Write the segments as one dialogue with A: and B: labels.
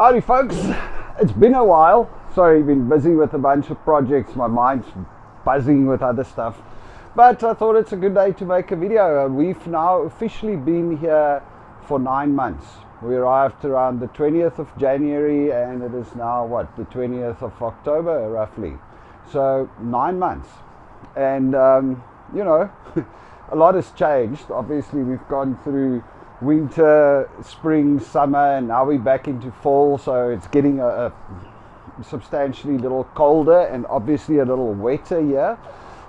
A: Howdy folks, it's been a while. Sorry, been busy with a bunch of projects, my mind's buzzing with other stuff. But I thought it's a good day to make a video. We've now officially been here for 9 months. We arrived around the 20th of January and it is now what, the 20th of October roughly. So 9 months. And you know, a lot has changed. Obviously we've gone through winter, spring, summer, and now we're back into fall, so it's getting a substantially little colder and obviously a little wetter here.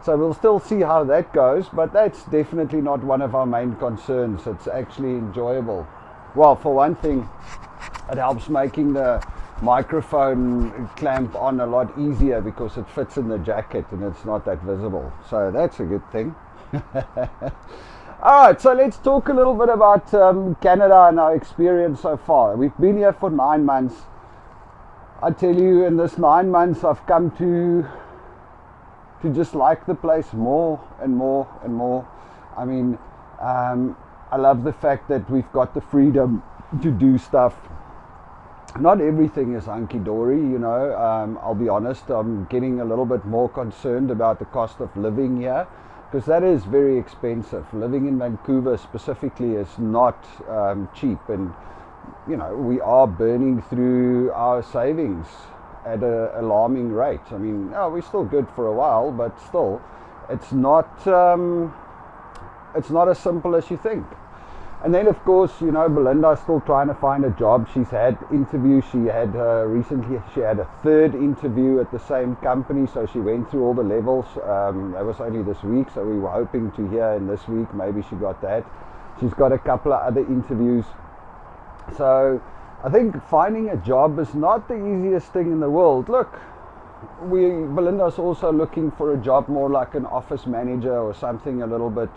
A: So we'll still see how that goes, but that's definitely not one of our main concerns. It's actually enjoyable. Well, for one thing, it helps making the microphone clamp on a lot easier because it fits in the jacket and it's not that visible. So that's a good thing. Alright, so let's talk a little bit about Canada and our experience so far. We've been here for 9 months. I tell you, in this 9 months I've come to just like the place more and more and more. I mean, I love the fact that we've got the freedom to do stuff. Not everything is hunky-dory, you know. I'll be honest, I'm getting a little bit more concerned about the cost of living here, because that is very expensive. Living in Vancouver specifically is not cheap, and you know, we are burning through our savings at an alarming rate. I mean, we're still good for a while, but still, it's not as simple as you think. And then of course, you know, Belinda's still trying to find a job. She's had interviews. She had recently, she had a third interview at the same company, so she went through all the levels. That was only this week, so we were hoping to hear in this week, maybe she got that. She's got a couple of other interviews. So I think finding a job is not the easiest thing in the world. Look, Belinda's also looking for a job more like an office manager or something a little bit,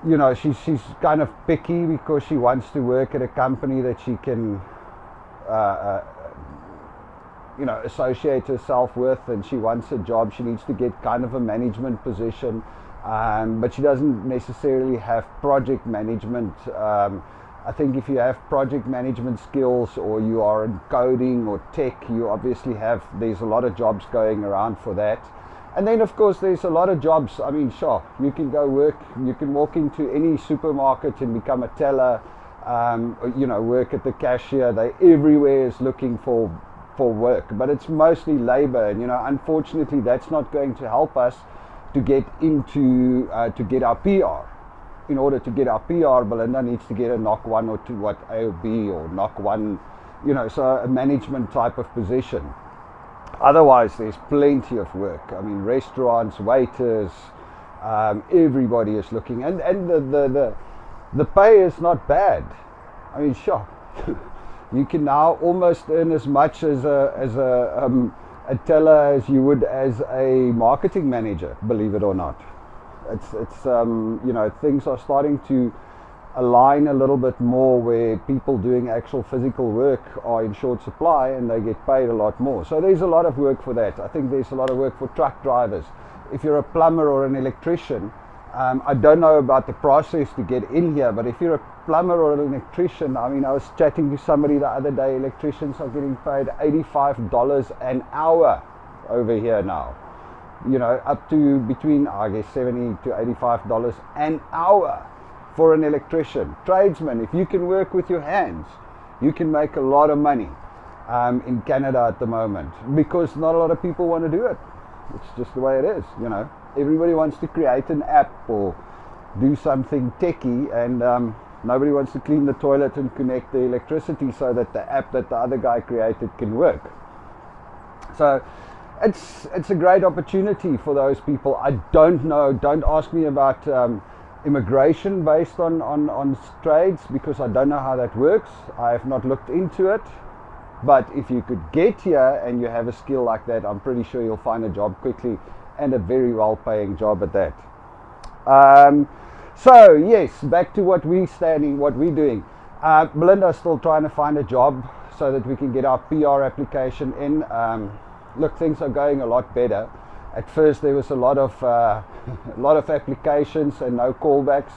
A: you know, she's kind of picky because she wants to work at a company that she can, you know, associate herself with, and she wants a job. She needs to get kind of a management position, but she doesn't necessarily have project management. I think if you have project management skills, or you are in coding or tech, you obviously have, there's a lot of jobs going around for that. And then of course there's a lot of jobs. I mean, sure, you can go work, you can walk into any supermarket and become a teller, you know, work at the cashier. Everywhere is looking for work, but it's mostly labor, and you know, unfortunately that's not going to help us to get into, to get our PR. In order to get our PR, Belinda needs to get a knock 1 or 2, what, AOB or knock 1, you know, so a management type of position. Otherwise, there's plenty of work. I mean, restaurants, waiters, everybody is looking, and the pay is not bad. I mean, sure, you can now almost earn as much as a teller as you would as a marketing manager, believe it or not. It's you know, things are starting to align a little bit more, where people doing actual physical work are in short supply and they get paid a lot more. So there's a lot of work for that. I think there's a lot of work for truck drivers. If you're a plumber or an electrician, I don't know about the process to get in here, but if you're a plumber or an electrician, I mean, I was chatting to somebody the other day, electricians are getting paid $85 an hour over here now. You know, up to between, I guess, $70 to $85 an hour. For an electrician, tradesman, if you can work with your hands, you can make a lot of money in Canada at the moment, because not a lot of people want to do it. It's just the way it is, you know. Everybody wants to create an app or do something techie, and nobody wants to clean the toilet and connect the electricity so that the app that the other guy created can work. So it's a great opportunity for those people. I don't know, don't ask me about immigration based on trades, because I don't know how that works. I have not looked into it, but if you could get here and you have a skill like that, I'm pretty sure you'll find a job quickly, and a very well paying job at that. So yes, back to what we're doing. Belinda's still trying to find a job so that we can get our PR application in. Look, things are going a lot better. At first there was a lot of applications and no callbacks.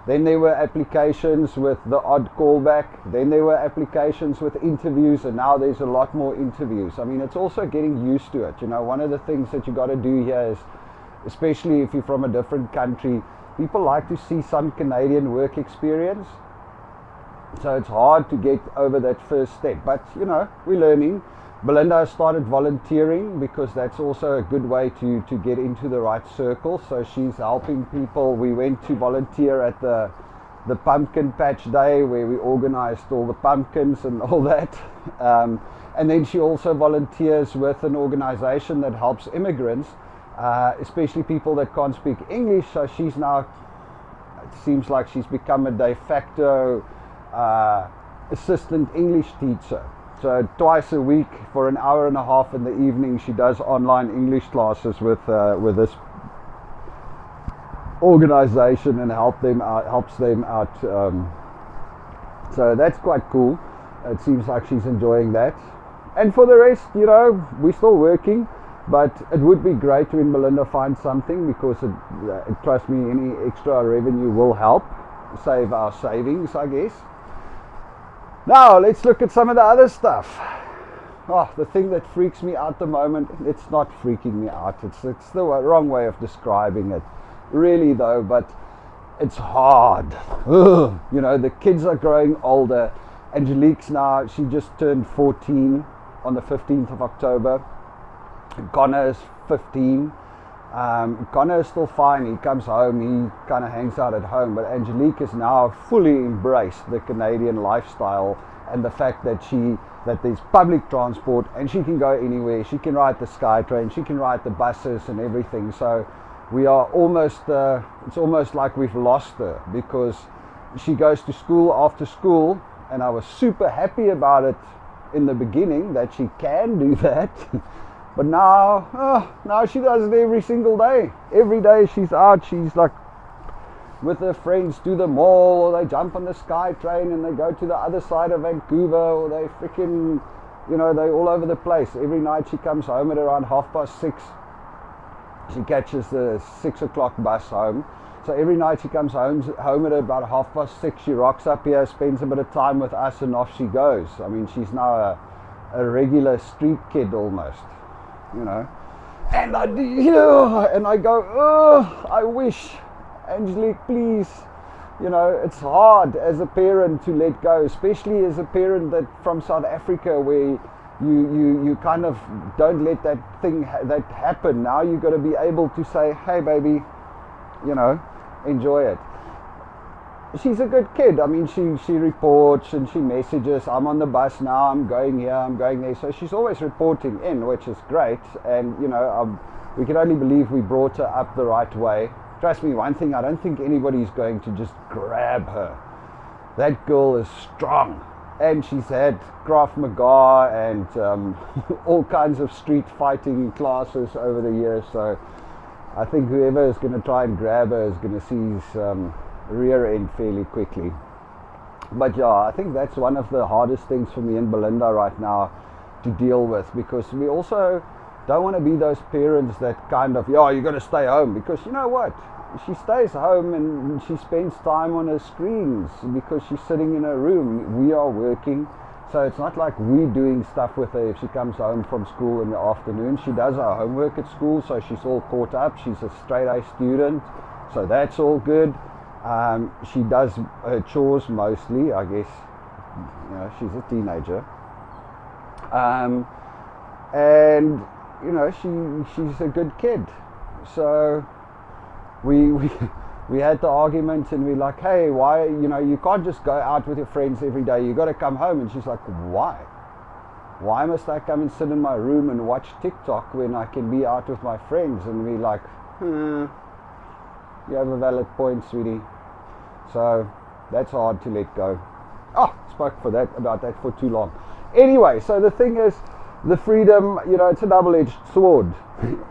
A: Then there were applications with the odd callback. Then there were applications with interviews, and now there's a lot more interviews. I mean, it's also getting used to it. You know, one of the things that you got to do here is, especially if you're from a different country, people like to see some Canadian work experience. So it's hard to get over that first step. But, you know, we're learning. Belinda started volunteering because that's also a good way to get into the right circle. So she's helping people. We went to volunteer at the pumpkin patch day where we organized all the pumpkins and all that. And then she also volunteers with an organization that helps immigrants, especially people that can't speak English. So she's now, it seems like she's become a de facto assistant English teacher. So twice a week for an hour and a half in the evening, she does online English classes with this organization and helps them out. So that's quite cool. It seems like she's enjoying that. And for the rest, you know, we're still working, but it would be great when Belinda finds something, because trust me, any extra revenue will help save our savings, I guess. Now, let's look at some of the other stuff. Oh, the thing that freaks me out at the moment, it's not freaking me out. It's the wrong way of describing it. Really, though, but it's hard. Ugh. You know, the kids are growing older. Angelique's now, she just turned 14 on the 15th of October. Connor is 15. Connor is still fine. He comes home, he kind of hangs out at home, but Angelique has now fully embraced the Canadian lifestyle and the fact that there's public transport and she can go anywhere. She can ride the SkyTrain, she can ride the buses and everything. So we are almost, it's almost like we've lost her, because she goes to school after school, and I was super happy about it in the beginning that she can do that. But now she does it every single day. Every day she's out, she's like with her friends to the mall, or they jump on the SkyTrain and they go to the other side of Vancouver, or they freaking, you know, they're all over the place. Every night she comes home at around 6:30. She catches the 6 o'clock bus home. So every night she comes home at about 6:30. She rocks up here, spends a bit of time with us, and off she goes. I mean, she's now a regular street kid almost. You know, and I go, oh, I wish, Angelique, please. You know, it's hard as a parent to let go, especially as a parent that from South Africa, where you kind of don't let that thing that happen. Now you've got to be able to say, hey baby, you know, enjoy it. She's a good kid. I mean, she reports and she messages, I'm on the bus now, I'm going here, I'm going there. So she's always reporting in, which is great. And, you know, we can only believe we brought her up the right way. Trust me, one thing, I don't think anybody's going to just grab her. That girl is strong. And she's had Krav Maga and all kinds of street fighting classes over the years. So I think whoever is going to try and grab her is going to see rear end fairly quickly. But yeah, I think that's one of the hardest things for me and Belinda right now to deal with, because we also don't want to be those parents that kind of, yeah, you got to stay home, because you know what, she stays home and she spends time on her screens because she's sitting in her room. We are working, so it's not like we're doing stuff with her if she comes home from school in the afternoon. She does her homework at school, so she's all caught up. She's a straight A student, so that's all good. She does her chores mostly, I guess. You know, she's a teenager, and you know, she's a good kid. So we had the argument, and we're like, hey, why, you know, you can't just go out with your friends every day. You got to come home. And she's like, why must I come and sit in my room and watch TikTok when I can be out with my friends? And we're like, you have a valid point, sweetie. So that's hard to let go. Spoke about that for too long. Anyway, so the thing is, the freedom, you know, it's a double-edged sword.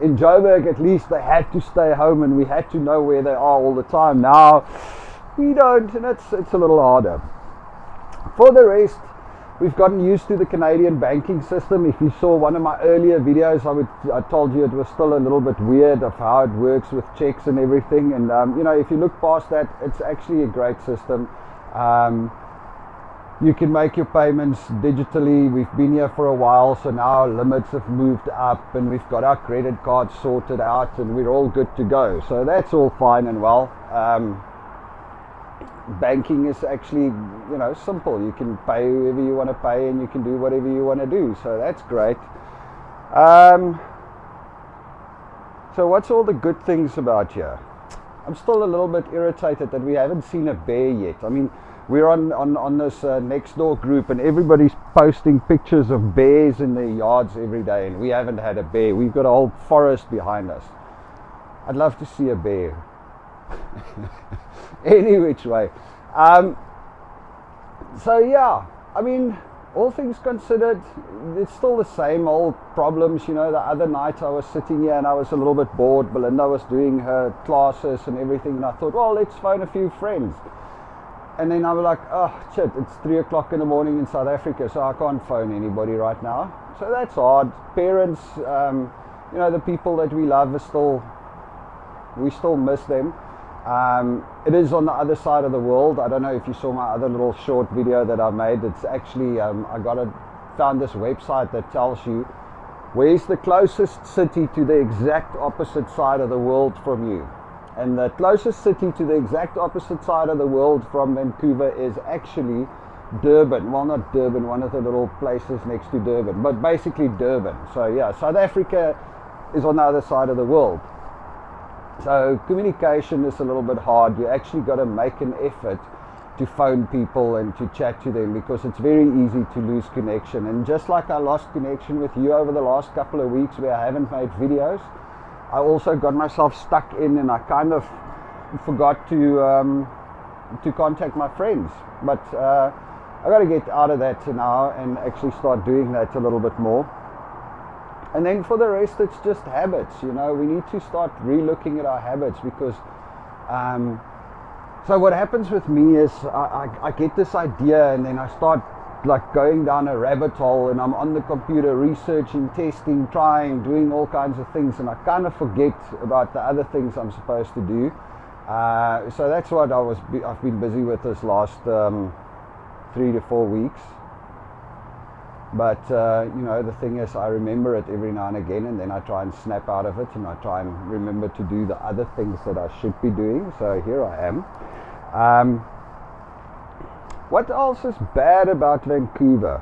A: In Joburg, at least, they had to stay home and we had to know where they are all the time. Now we don't, and it's a little harder. For the rest, we've gotten used to the Canadian banking system. If you saw one of my earlier videos, I told you it was still a little bit weird of how it works with checks and everything. And you know, if you look past that, it's actually a great system. You can make your payments digitally. We've been here for a while, so now our limits have moved up, and we've got our credit cards sorted out, and we're all good to go. So that's all fine and well. Banking is actually, you know, simple. You can pay whoever you want to pay, and you can do whatever you want to do. So that's great. So what's all the good things about here? I'm still a little bit irritated that we haven't seen a bear yet. I mean, we're on this next door group, and everybody's posting pictures of bears in their yards every day, and we haven't had a bear. We've got a whole forest behind us. I'd love to see a bear. Any which way. So yeah, I mean, all things considered, it's still the same old problems. You know, the other night I was sitting here and I was a little bit bored. Belinda was doing her classes and everything, and I thought, well, let's phone a few friends. And then I was like, oh shit, it's 3 o'clock in the morning in South Africa, so I can't phone anybody right now. So that's odd. Parents, you know, the people that we love we still miss them. It is on the other side of the world. I don't know if you saw my other little short video that I made. It's actually, I found this website that tells you where's the closest city to the exact opposite side of the world from you. And the closest city to the exact opposite side of the world from Vancouver is actually Durban. Well, not Durban, one of the little places next to Durban, but basically Durban. So yeah, South Africa is on the other side of the world. So communication is a little bit hard. You actually got to make an effort to phone people and to chat to them, because it's very easy to lose connection. And just like I lost connection with you over the last couple of weeks where I haven't made videos, I also got myself stuck in, and I kind of forgot to contact my friends. But I got to get out of that now and actually start doing that a little bit more. And then for the rest, it's just habits. You know, we need to start re-looking at our habits, because so what happens with me is I get this idea, and then I start like going down a rabbit hole, and I'm on the computer researching, testing, trying, doing all kinds of things, and I kind of forget about the other things I'm supposed to do. So that's what I've been busy with this last 3 to 4 weeks. But you know, the thing is, I remember it every now and again, and then I try and snap out of it, and I try and remember to do the other things that I should be doing. So here I am. What else is bad about Vancouver?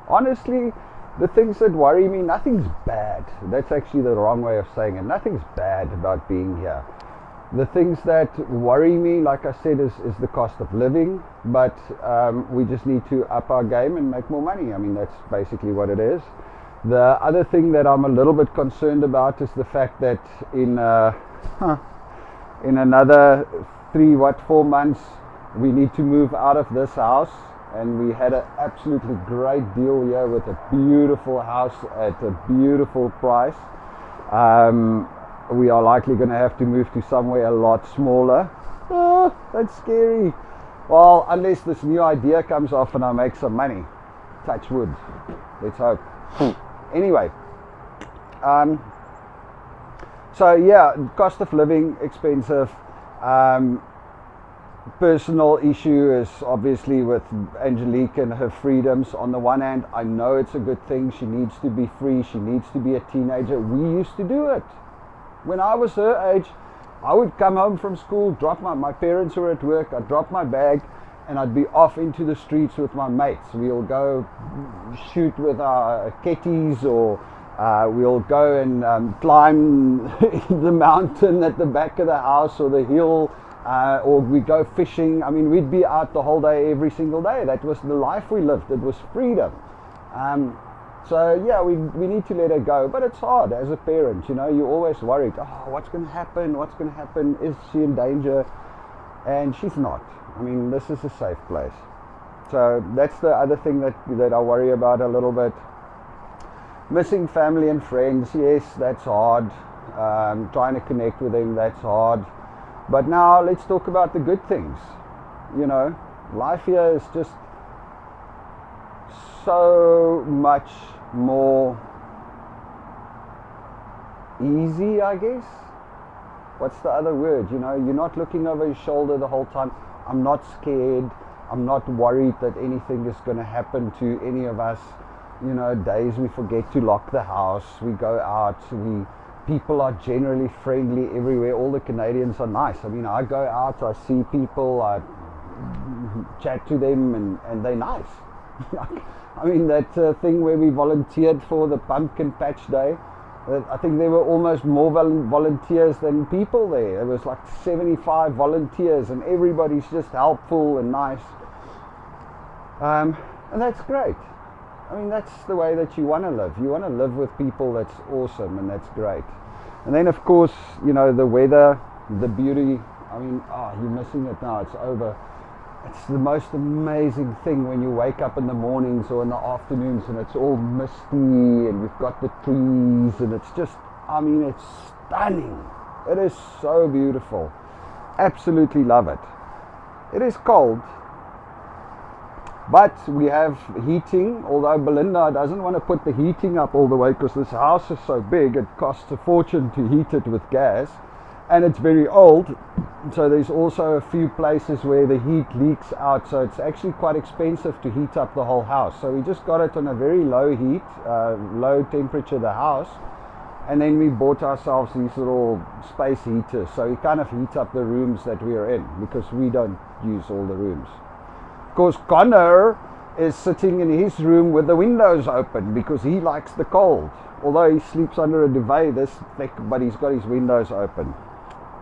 A: Honestly, the things that worry me, nothing's bad. That's actually the wrong way of saying it. Nothing's bad about being here. The things that worry me, like I said, is the cost of living, but we just need to up our game and make more money. I mean, that's basically what it is. The other thing that I'm a little bit concerned about is the fact that in another 4 months, we need to move out of this house, and we had an absolutely great deal here with a beautiful house at a beautiful price. We are likely going to have to move to somewhere a lot smaller. Oh, that's scary. Well, unless this new idea comes off and I make some money. Touch wood. Let's hope. Anyway. So yeah, cost of living, expensive. Personal issue is obviously with Angelique and her freedoms. On the one hand, I know it's a good thing. She needs to be free. She needs to be a teenager. We used to do it. When I was her age, I would come home from school, drop my parents were at work, I'd drop my bag, and I'd be off into the streets with my mates. We'll go shoot with our ketties, or we'll go and climb the mountain at the back of the house or the hill, or we go fishing. I mean, we'd be out the whole day, every single day. That was the life we lived. It was freedom. So yeah, we need to let her go, but it's hard as a parent. You know, you're always worried. Oh, what's going to happen? What's going to happen? Is she in danger? And she's not. I mean, this is a safe place. So that's the other thing that I worry about a little bit. Missing family and friends. Yes, that's hard. Trying to connect with them, that's hard. But now let's talk about the good things. You know, life here is just so much more easy, I guess. What's the other word? You know, you're not looking over your shoulder the whole time. I'm not scared. I'm not worried that anything is going to happen to any of us. You know, days we forget to lock the house, we go out, people are generally friendly everywhere. All the Canadians are nice. I mean, I go out, I see people, I chat to them, and they're nice. I mean, that thing where we volunteered for the pumpkin patch day, I think there were almost more volunteers than people there. There was like 75 volunteers, and everybody's just helpful and nice. And that's great. I mean, that's the way that you want to live. You want to live with people that's awesome, and that's great. And then, of course, you know, the weather, the beauty. I mean, you're missing it now. It's over. It's the most amazing thing when you wake up in the mornings or in the afternoons and it's all misty and we've got the trees and it's just, I mean, it's stunning. It is so beautiful. Absolutely love it. It is cold, but we have heating, although Belinda doesn't want to put the heating up all the way because this house is so big, it costs a fortune to heat it with gas, and it's very old, so there's also a few places where the heat leaks out, so it's actually quite expensive to heat up the whole house. So we just got it on a very low heat, low temperature, the house, and then we bought ourselves these little space heaters, so we kind of heat up the rooms that we are in, because we don't use all the rooms. Of course, Connor is sitting in his room with the windows open because he likes the cold. Although he sleeps under a duvet this thick, but he's got his windows open.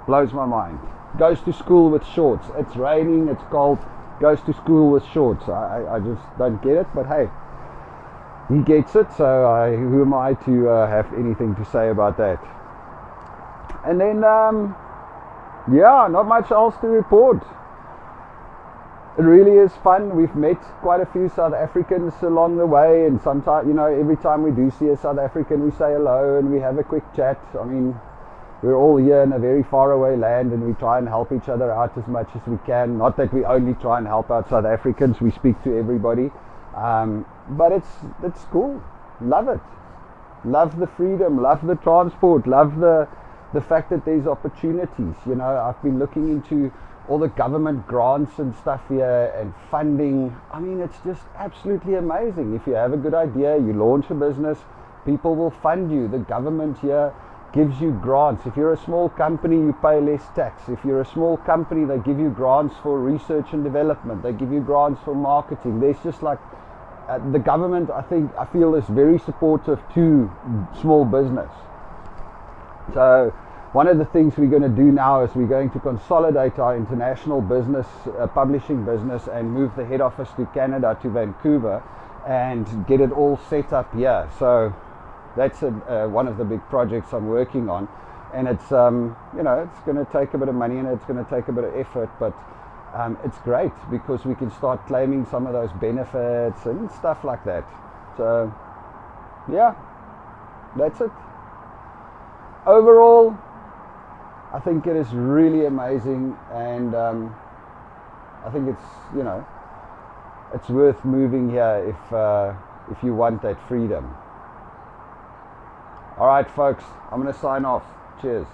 A: Blows my mind. Goes to school with shorts. It's raining, it's cold. Goes to school with shorts. I just don't get it, but hey, he gets it, so who am I to have anything to say about that? And then, yeah, not much else to report. It really is fun. We've met quite a few South Africans along the way, and sometimes, you know, every time we do see a South African, we say hello and we have a quick chat. I mean, we're all here in a very far away land, and we try and help each other out as much as we can. Not that we only try and help out South Africans, we speak to everybody. But it's cool. Love it. Love the freedom, love the transport, love the fact that there's opportunities. You know, I've been looking into all the government grants and stuff here and funding. I mean, it's just absolutely amazing. If you have a good idea, you launch a business, people will fund you. The government here gives you grants. If you're a small company, you pay less tax. If you're a small company, they give you grants for research and development. They give you grants for marketing. There's just like the government, I feel is very supportive to small business. So one of the things we're going to do now is we're going to consolidate our international business, publishing business, and move the head office to Canada, to Vancouver, and get it all set up here. So that's one of the big projects I'm working on, and it's you know, it's going to take a bit of money and it's going to take a bit of effort, but it's great because we can start claiming some of those benefits and stuff like that. So yeah, that's it. Overall, I think it is really amazing, and I think it's, you know, it's worth moving here if you want that freedom. All right, folks, I'm going to sign off. Cheers.